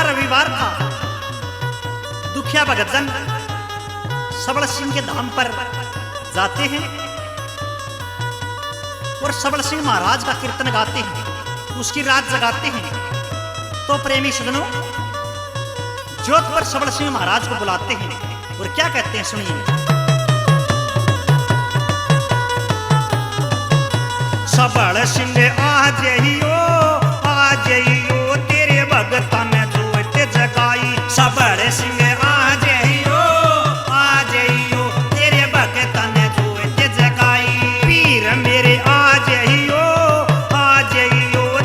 रविवार था। दुखिया भगत जन सबल सिंह के धाम पर जाते हैं और सबल सिंह महाराज का कीर्तन गाते हैं, उसकी रात जगाते हैं। तो प्रेमी सजनों, जोत पर सबल सिंह महाराज को बुलाते हैं और क्या कहते हैं सुनिए। सबल सिंह आ जइयो तेरे भगता ने जोत जगाई। सबल सिंह आ जइयो तेरे भगता ने जोत जगाई। पीर मेरे आ जइयो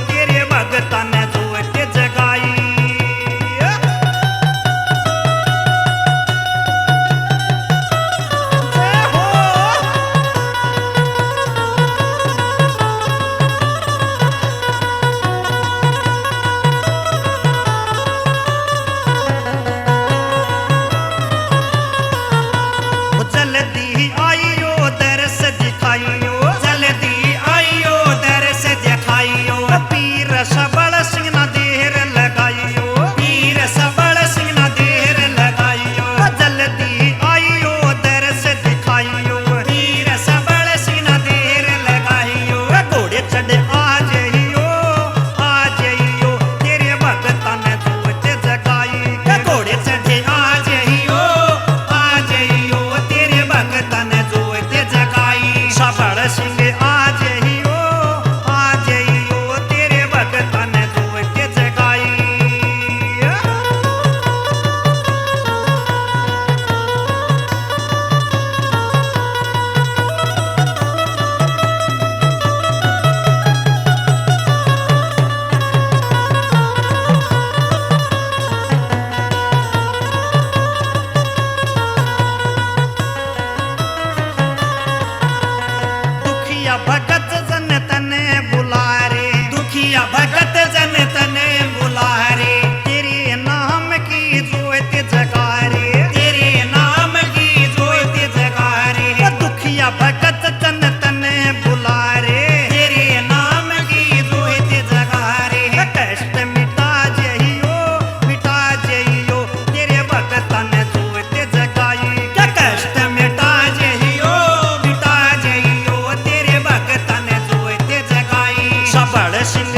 तेरे भगता ने जोत जगाई। भगत जन तने बुला रे, तेरे नाम की जोत जगा रे, तेरे नाम की जोत जगा रे। दुखिया भगत जन तने बुला रे, तेरे नाम की जोत जगा रे। कष्ट मिटा जइयो तेरे भगत ने जोत जगाई। कष्ट मिटा जइयो तेरे भगत ने जोत जगाई। सबल सिंह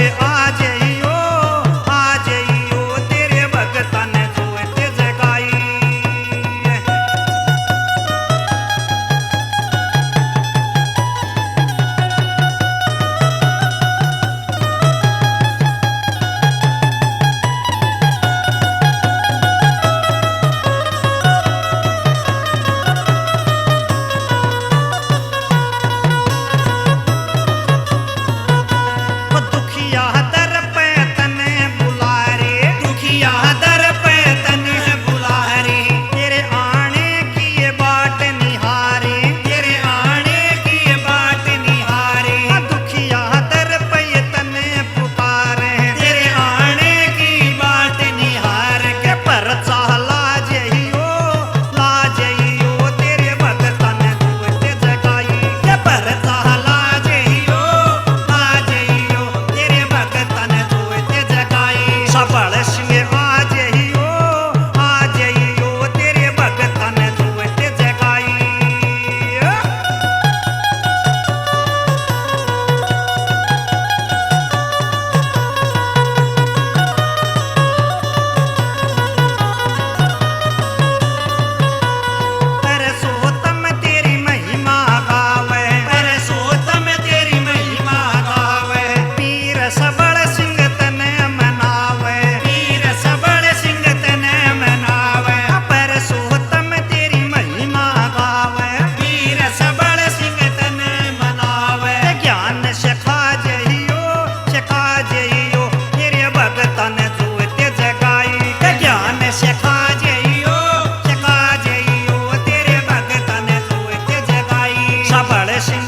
सिंह